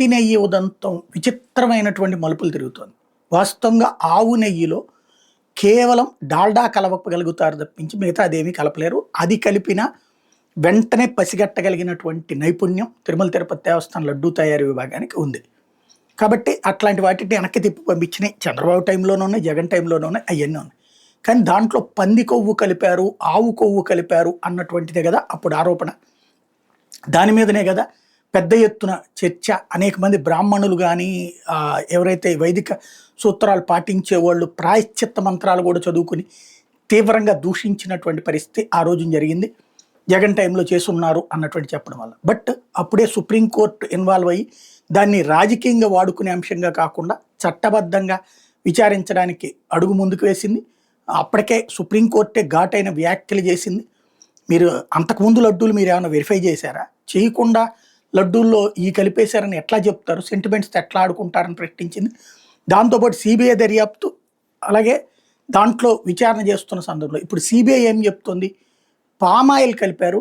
పత్తి నెయ్యి ఉదంతం విచిత్రమైనటువంటి మలుపులు తిరుగుతోంది. వాస్తవంగా ఆవు నెయ్యిలో కేవలం డాల్డా కలపగలుగుతారు తప్పించి మిగతా అదేమీ కలపలేరు. అది కలిపిన వెంటనే పసిగట్టగలిగినటువంటి నైపుణ్యం తిరుమల తిరుపతి దేవస్థానం లడ్డూ తయారీ విభాగానికి ఉంది. కాబట్టి అట్లాంటి వాటిని వెనక్కి తిప్పి పంపించినాయి. చంద్రబాబు టైంలోనూ ఉన్నాయి, జగన్ టైంలోనూ ఉన్నాయి, అవన్నీ ఉన్నాయి. కానీ దాంట్లో పంది కొవ్వు కలిపారు, ఆవు కొవ్వు కలిపారు అన్నటువంటిదే కదా అప్పుడు ఆరోపణ. దాని మీదనే కదా పెద్ద ఎత్తున చర్చ. అనేక మంది బ్రాహ్మణులు కానీ ఎవరైతే వైదిక సూత్రాలు పాటించే వాళ్ళు ప్రాయశ్చిత్త మంత్రాలు కూడా చదువుకుని తీవ్రంగా దూషించినటువంటి పరిస్థితి ఆ రోజు జరిగింది. జగన్ టైంలో చేసున్నారు అన్నటువంటి చెప్పడం వల్ల. బట్ అప్పుడే సుప్రీంకోర్టు ఇన్వాల్వ్ అయ్యి దాన్ని రాజకీయంగా వాడుకునే అంశంగా కాకుండా చట్టబద్ధంగా విచారించడానికి అడుగు ముందుకు వేసింది. అప్పటికే సుప్రీంకోర్టే ఘాటైన వ్యాఖ్యలు చేసింది. మీరు అంతకుముందు లడ్డూలు మీరు ఏమైనా వెరిఫై చేశారా? చేయకుండా లడ్డూల్లో ఈ కలిపేశారని ఎట్లా చెప్తారు? సెంటిమెంట్స్తో ఎట్లా ఆడుకుంటారని ప్రశ్నించింది. దాంతోపాటు సిబిఐ దర్యాప్తు, అలాగే దాంట్లో విచారణ చేస్తున్న సందర్భంలో ఇప్పుడు సిబిఐ ఏం చెప్తుంది? పామాయిల్ కలిపారు,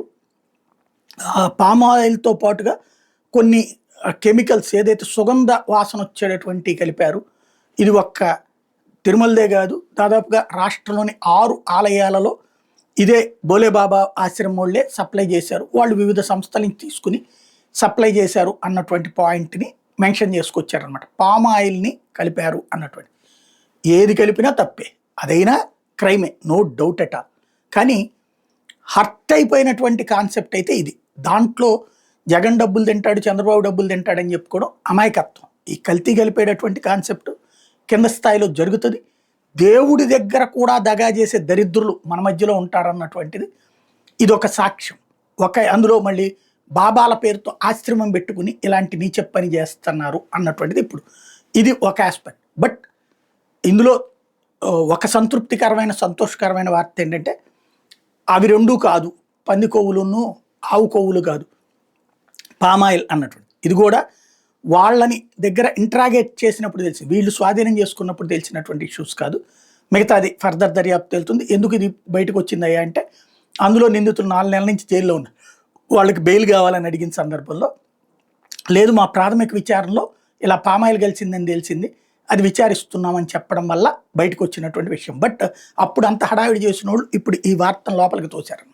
పామాయిల్తో పాటుగా కొన్ని కెమికల్స్ ఏదైతే సుగంధ వాసన వచ్చేటటువంటి కలిపారు. ఇది ఒక్క తిరుమలదే కాదు, దాదాపుగా రాష్ట్రంలోని 6 ఆలయాలలో ఇదే బోలేబాబా ఆశ్రమం వాళ్ళే సప్లై చేశారు. వాళ్ళు వివిధ సంస్థల నుంచి తీసుకుని సప్లై చేశారు అన్నటువంటి పాయింట్ని మెన్షన్ చేసుకొచ్చారనమాట. పామ్ ఆయిల్ని కలిపారు అన్నటువంటి. ఏది కలిపినా తప్పే, అదైనా క్రైమే, నో డౌట్ ఎట్ ఆల్. కానీ హర్ట్ అయిపోయినటువంటి కాన్సెప్ట్ అయితే ఇది. దాంట్లో జగన్ డబ్బులు తింటాడు, చంద్రబాబు డబ్బులు తింటాడని చెప్పుకోవడం అమాయకత్వం. ఈ కల్తీ కలిపేటటువంటి కాన్సెప్ట్ కింద స్థాయిలో జరుగుతుంది. దేవుడి దగ్గర కూడా దగా చేసే దరిద్రులు మన మధ్యలో ఉంటారన్నటువంటిది ఇది ఒక సాక్ష్యం. అందులో మళ్ళీ బాబాల పేరుతో ఆశ్రమం పెట్టుకుని ఇలాంటి నీచ పని చేస్తున్నారు అన్నటువంటిది ఇప్పుడు ఇది ఒక ఆస్పెక్ట్. బట్ ఇందులో ఒక సంతృప్తికరమైన సంతోషకరమైన వార్త ఏంటంటే అవి రెండూ కాదు, పంది కొవ్వులును ఆవు కొవ్వులు కాదు, పామాయిల్ అన్నటువంటి. ఇది కూడా వాళ్ళని దగ్గర ఇంట్రాగేట్ చేసినప్పుడు తెలిసి, వీళ్ళు స్వాధీనం చేసుకున్నప్పుడు తెలిసినటువంటి ఇష్యూస్ కాదు. మిగతాది ఫర్దర్ దర్యాప్తు తెలుస్తుంది. ఎందుకు ఇది బయటకు వచ్చిందయ్యా అంటే అందులో నిందితులు 4 నెలల నుంచి జైల్లో ఉన్నారు. వాళ్ళకి బెయిల్ కావాలని అడిగిన సందర్భంలో లేదు, మా ప్రాథమిక విచారణలో ఇలా పామాయిల్ కలిసిందని తెలిసింది, అది విచారిస్తున్నామని చెప్పడం వల్ల బయటకు వచ్చినటువంటి విషయం. బట్ అప్పుడు అంత హడావిడి చేసిన వాళ్ళు ఇప్పుడు ఈ వార్తను లోపలికి తోశారు.